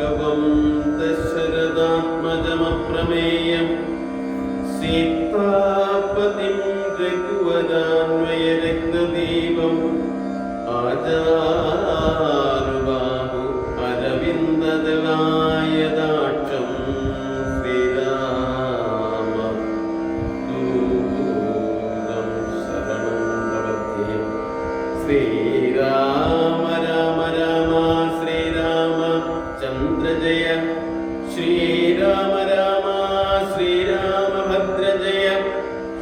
राघवं दशरथात्मजमप्रमेयं सीतापतिं रघुवरान्वयरत्नदीपम् आजानुबाहु अरविन्ददलायदाक्षं श्रीरामदूतं शरणं प्रपद्ये। श्रीराम राम राम श्रीरामचन्द्र जय, श्रीराम राम श्रीरामभद्र जय,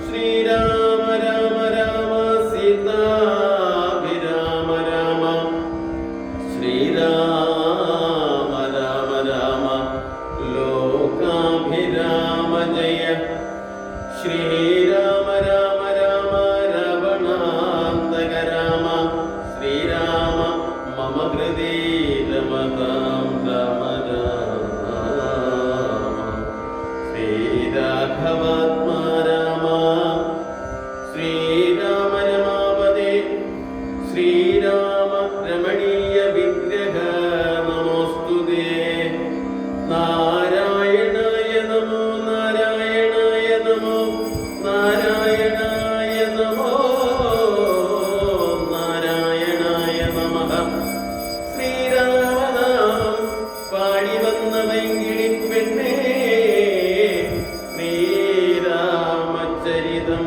श्रीराम राम राम सीताभिराम राम, श्रीराम राम राम लोकाभिराम जय, श्रीराम राम राम रावणान्तक राम, श्रीराम मम हृदि रमतां राम राम, श्रीराघवात्मा राम, श्रीराम रमापदे, श्रीराम रमणीय विग्रह नमोस्तुते। नारायणाय नमो नारायणाय नमो नारायणाय नमो നാരായണായ നമഃ. ശ്രീരാമനാമം പാടി വന്ന വൈകിളിപ്പെണ്ണേ, ശ്രീരാമചരിതം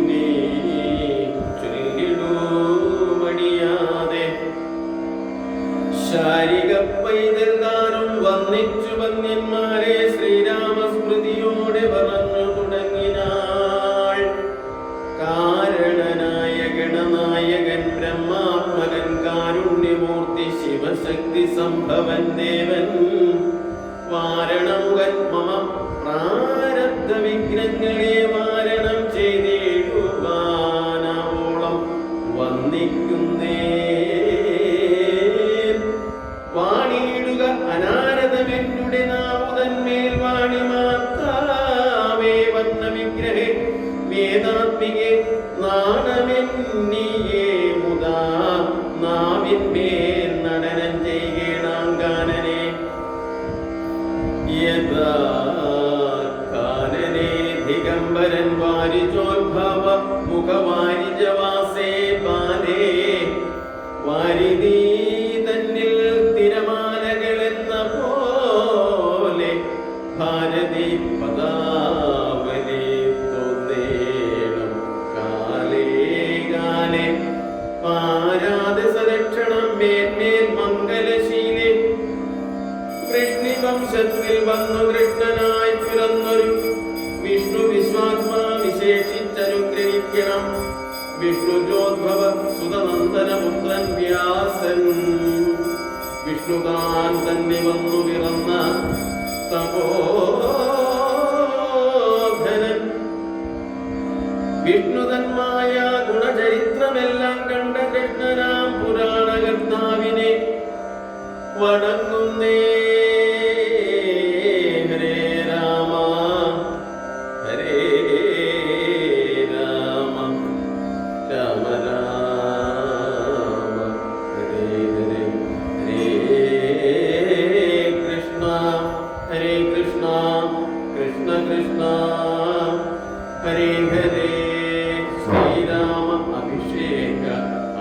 നീ ചൊല്ലിടൂ മടിയാതെ. ശാരിക പൈതൽദാനം വന്നിച്ചു വന്യന്മാരെ ശ്രീരാമസ്മൃതിയോടെ പറഞ്ഞു തുടങ്ങിനാൾ. കാരണനായ ഗണനായകൻ ബ്രഹ്മാത്മകൻ കാരുണ്യമൂർത്തി ശിവശക്തി സംഭവൻ ദേവൻ വാരണമുഖൻ മമ പ്രാരബ്ധ വിഘ്നങ്ങളെ വാരണം ചെയ്തിടുവാനാവോളം വന്നിക്കുന്നേ. വാണിയിടുക അനാരതമെന്നുടെ നാവുതന്മേൽ വാണി മാതാവേ വന്ന വിഗ്രഹേ വേദാത്മികെ നാണമെന്നിയേ മുതാ നാവിന്മേൽ നടനം ചെയ്യണാങ്കാനനെ. യഥാ കാനനെ ദിഗംബരൻ വാരിജോദ്ഭവ മുഖവാരിജവാസേ പാലേ വാരിദീ തന്നിൽ തിരമാലകളെന്ന പോലെ ഭാരതി പദാവലി തോന്നേണം കാലേ കാലേ. പാരാതെ സരക്ഷണം മേന്മേൽ മംഗലശീലേ. വൃഷ്ണിവംശത്തിൽ വന്നു കൃഷ്ണനായി പിറന്നൊരു വിഷ്ണു വിശ്വാത്മാ വിശേഷിച്ചനുഗ്രഹിക്കണം. വിഷ്ണുജോദ്ഭവ സുതനന്ദനപുത്രൻ വ്യാസൻ വിഷ്ണുതാൻ തന്നെ വന്നു പിറന്ന തപോധനൻ. വിഷ്ണുതന്മായ ഗുണചരിത്രമെല്ലാം കണ്ട കൃഷ്ണനാം പുരാണകർത്താവിനെ വണങ്ങുന്നേ. ഹരേ രാമ ഹരേ രാമ രാമ രാമ ഹരേ ഹരേ, ഹരേ കൃഷ്ണ ഹരേ കൃഷ്ണ കൃഷ്ണ കൃഷ്ണ ഹരേ ഹരേ. ശ്രീരാമ അഭിഷേക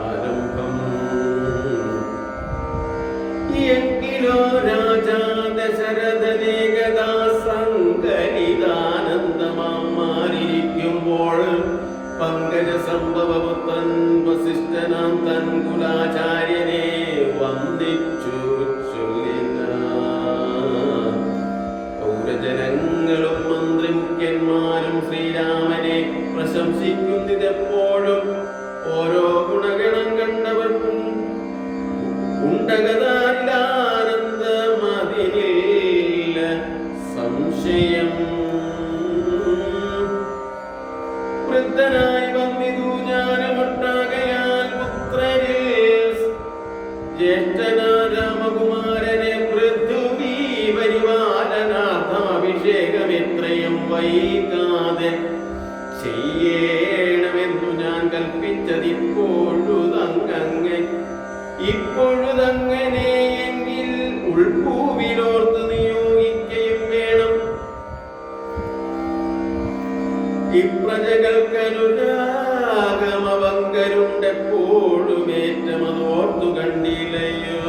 ആരംഭം. എങ്കിലോ രാജാ ദശരഥനേകദാ സങ്കലിതാനന്ദമാം മാറിയിരിക്കുമ്പോൾ പങ്കജസംഭവപുത്രൻ വസിഷ്ഠനാം തൻ കുലാചാര്യനെ വന്ദിച്ചു ചൊല്ലിനാൻ. പൗരജനങ്ങളും മന്ത്രിമുഖ്യന്മാരും ശ്രീരാമനെ പ്രശംസിക്കുന്നതെപ്പോഴും ഓരോ ഗുണഗണം കണ്ടവർക്കും ഉണ്ടകതാരിലാനന്ദമതിനില്ല സംശയം. വൃദ്ധനായി വന്നിതു ജ്ഞാനമൊട്ടാകയാൽ പുത്രരിൽ ജ്യേഷ്ഠനാ രാമകുമാരനെ പൃഥ്വി പരിപാലനാർത്ഥമഭിഷേകം എത്രയും വൈകാതെ ചെയ്യണമെന്നു ഞാൻ കൽപ്പിച്ചതിപ്പോഴുതങ്ങ ഇപ്പോഴുതങ്ങനെയെങ്കിൽ ഉൾഭൂവിലോർത്ത് നിയോഗിക്കുകയും വേണം. ഇപ്രജകൾക്കനുരാഗമവങ്കരുണ്ടെപ്പോഴും ഏറ്റമതോർത്തു കണ്ടില്ലയോ.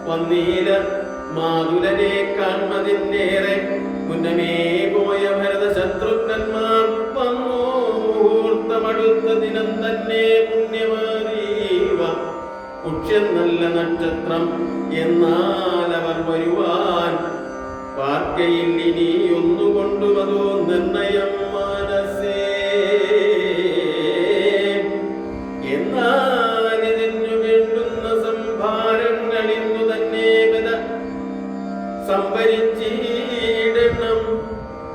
വന്നീല മാതുലനെ കാൺമതിന്നേറെ മുന്നമേ പോയ ഭരത ശത്രുഘ്നന്മാർ വന്നു. മുഹൂർത്തമടുത്ത ദിനം തന്നെ പുണ്യമറിയുക പുഷ്യം നല്ല നക്ഷത്രം. എന്നാൽ അവർ വരുവാൻ പാർക്കയിൽ ഇനി ഒന്നുകൊണ്ടുവതോ നിർണയം മനസ്സേ. എന്നാൽ ഇതിനു വേണ്ടുന്ന സംഭാരങ്ങൾ ഇന്നു തന്നെ സംഭരിച്ചിടണം.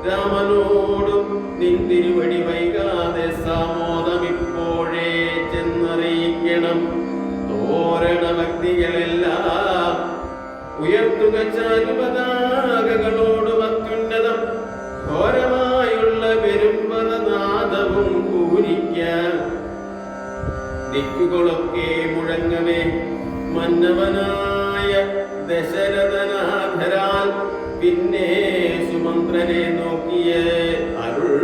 രാമനോടും നിൻ തിരുവടി വൈകാതെ സാമോദമിപ്പോഴേ ചെന്നറിയിക്കണം. തോരണ ഭക്തികളെല്ലാം ഉയർത്തുക ചാരുപതാകകളോടും അത്യുന്നതം ഘോരമായുള്ള പെരുമ്പറനാദവും പൂരിക്കാൻ ദിക്കുകളൊക്കെ മുഴങ്ങവേ മന്നവനായ ദശരഥനാഥരാൽ പിന്നെ സുമന്ത്രനെ നോക്കിയ അരുൾ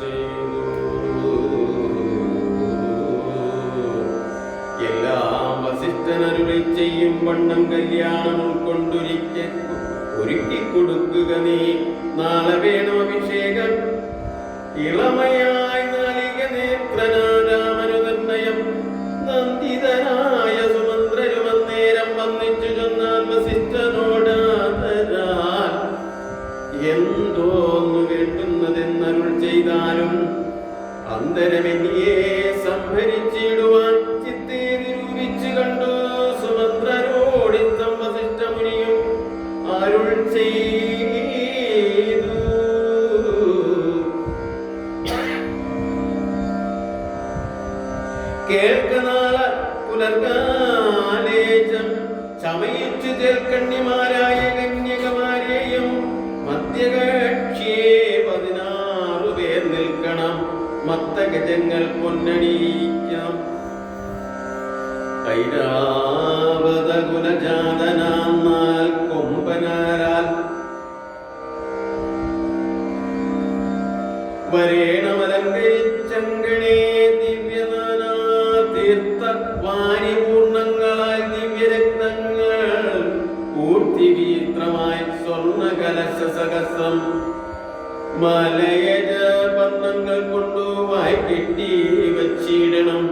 ചെയ്തു. എല്ലാം വസിഷ്ഠനരുളി ചെയ്യും വണ്ണം കല്യാണം ഒരുക്കിക്കൊടുക്കുക നീ. നാളെ വേണം അഭിഷേകം. ഇളമയായി നാലിക നേത്രനാരാമനു നിർണയം. നന്ദിതനായ സുമന്ത്രനും അന്നേരം വന്നിച്ചു ചൊന്നാൽ വസിഷ്ഠനോടാതരാൽ എന്തോന്നു വേണ്ടുന്നതെന്നരുൾ ചെയ്താലും അന്തരമെന്നിയെ സംഭരിച്ചിടുവാൻ ചിത്തെ നിരൂപിച്ചു കണ്ടു. സുമന്ത്രരോടിത്തം വസിഷ്ഠമുനിയും അരുൾ ചെയ്തു. കേൾക്കനാള പുലർകാലേജം ചമയിച്ചു ചേൽക്കണ്ണിമാരായ കന്യകമാരെയും മധ്യകക്ഷിയെ 16 പേർ നിൽക്കണം. മത്തഗജങ്ങൾ പൊന്നണിയിക്കണം. ഐരാവത കുലജാതനാൽ കൊമ്പനാരാൽ വരേണമലങ്കരിച്ചങ്കണേ ദിവ്യനാനാ തീർത്ഥ വാരിപൂർണങ്ങളാൽ ദിവ്യരത്നങ്ങൾ പൂർത്തിവീത്രമായി സ്വർണ്ണകലശ സഹസ്രം മലയജ പർണ്ണങ്ങൾ കൊണ്ടു വായി കെട്ടി വച്ചിടണം.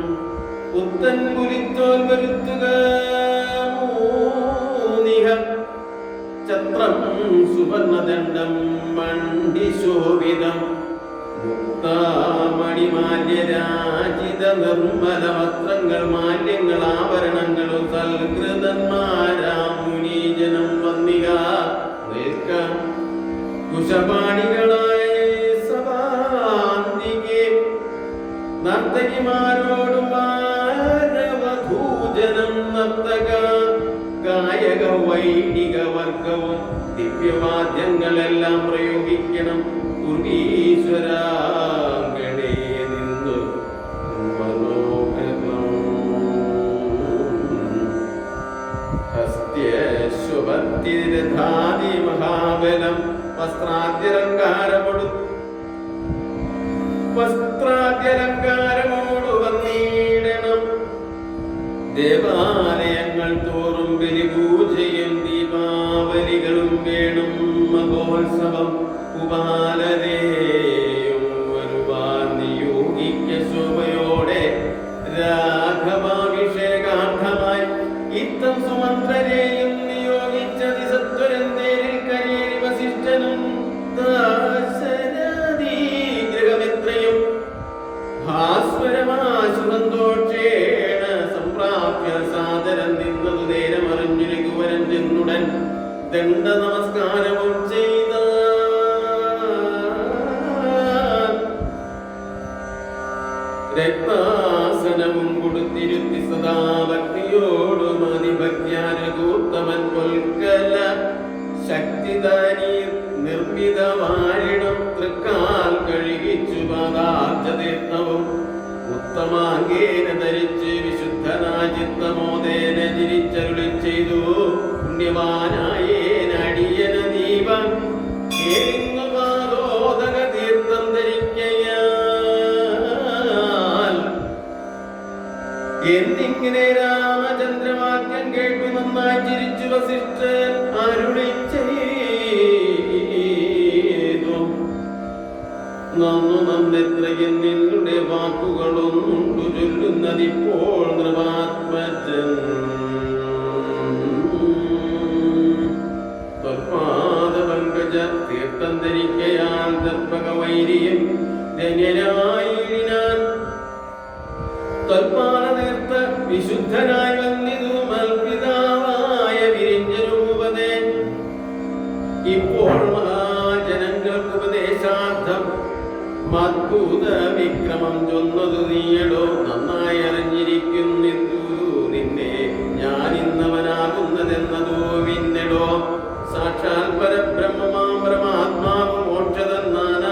പുത്തൻ പുലിത്തോൽ വരുത്തുക മൂനിഹ ചത്രം സുവർണദണ്ഡം മണ്ഡിശോഭിതം മുക്താമണിമാല്യരാജിത നിർമ്മല വസ്ത്രങ്ങൾ മാല്യങ്ങൾ ആഭരണങ്ങളും സൽകൃതന്മാരാം മുനീജനം വന്നിക നിൽക്കാം. കുശപാണികളായ സഭാന്തികെ നർത്തകിമാരോടും വാരവധൂജനം നർത്തക ഗായക വൈദിക വർഗവും ദിവ്യവാദ്യങ്ങളെല്ലാം പ്രയോഗിക്കണം. ഈശ്വരാങ്കണേ നിന്നു മനോഹരം ഹസ്ത്യശ്വപത്തിരധാതി മഹാബലം വസ്ത്രാദ്യലങ്കാരമോടു വന്നിടണം. ദേവാലയങ്ങൾ തോറും ബലിപൂജയും ദീപാവലികളും വേണം. മഹോത്സവം ഉപാലനെയും വരുവാൻ നിയോഗിക്ക ശോഭയോടെ രാഘവാഭിഷേകാർത്ഥമായി ഇത്തം സുമന്ത്രരെയും നിയോഗിച്ചതി സത്വരൻ നേരിൽ കരേരി വസിഷ്ഠനും ദാശരഥീഗ്രഹമിത്രയും ഭാസ്വരമാശു സന്തോഷേണ സംപ്രാപ്യ സാദരം നിന്നതു നേരമറിഞ്ഞു രഘുവരൻ ചെന്നുടൻ ദണ്ഡ നമസ്കാരവും ചെയ്ത രത്നാസനവും കൊടുത്തിരുത്തി സദാ ഭക്തിയോടും അതിഭക്തിയാരകൂത്തമൻ കൊൽക്കല ശക്തിദാനി നിർമ്മിതമാരിണം തൃക്കാൽ കഴുകിച്ചു പാദാർച്ചതീർത്ഥവും ഉത്തമാംഗേന ധരിച്ച് വിശുദ്ധ സഹനാചിത്തമോദേന ചിരിച്ചരുളി ചെയ്തു. പുണ്യവാനായേനടിയന ദീപ ഏങ്ങുമാതോദക തീർത്ഥം ധരിക്കയാൽ എന്നിങ്ങനെ രാമചന്ദ്രവാക്യം കേട്ടു നന്നായി ചിരിച്ചു വസിഷ്ഠൻ അരുളി ചെയ്തു. നന്നു നന്നെത്രയും നിന്നുടെ വാക്കുകളൊന്നുണ്ടു ചൊല്ലുന്നതിപ്പോൾ നൃപാത്മജൻ. ത്വൽപാദപങ്കജ തീർത്ഥം ധരിക്കയാൽ ദർഭകവൈരിയും ധന്യനായിടിനാൻ. ത്വൽപാദതീർത്ഥ വിശുദ്ധനായി വന്നിതു മൽപിതാവായ വിരിഞ്ചനുപദേ. ഇപ്പോൾ മഹാജനങ്ങൾക്ക് ഉപദേശാർത്ഥം മദ്ഭുത വിക്രമം ചൊന്നതു നീയടോ. നന്നായി അറിഞ്ഞിരിക്കുന്നിതു നിന്നെ ഞാൻ ഇന്നവനാകുന്നതെന്നതോ വിന്നെടോ. സാക്ഷാൽ പരബ്രഹ്മമാം പരമാത്മാവ് മോക്ഷതന്നാന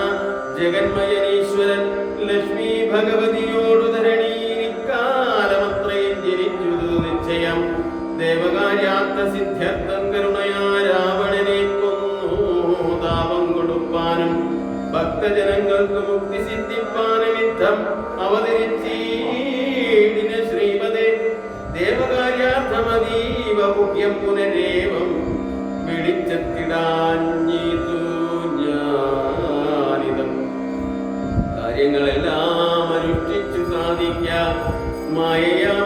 ജഗന്മയനീശ്വരൻ ലക്ഷ്മി ഭഗവതിയോടു ധരണീക്കാലമത്രയും ജനിച്ചു നിശ്ചയം. ദേവകാര്യാർത്ഥ സിദ്ധ്യർത്ഥം കരുണയാ രാവണനെ കൊന്നു താപം കൊടുപ്പാനും ഭക്തജനങ്ങൾക്ക് മുക്തി സിദ്ധിപ്പാനും യുദ്ധം അവതരിച്ചീടിന ശ്രീപദേ. ദേവകാര്യാർത്ഥമതീവ മുഖ്യം പുനരേവം വിളിച്ചെത്തിടാഞ്ഞിതു ഞാനിതം. കാര്യങ്ങളെല്ലാം അനുഷ്ഠിച്ചു സാധിക്കാം മായയാ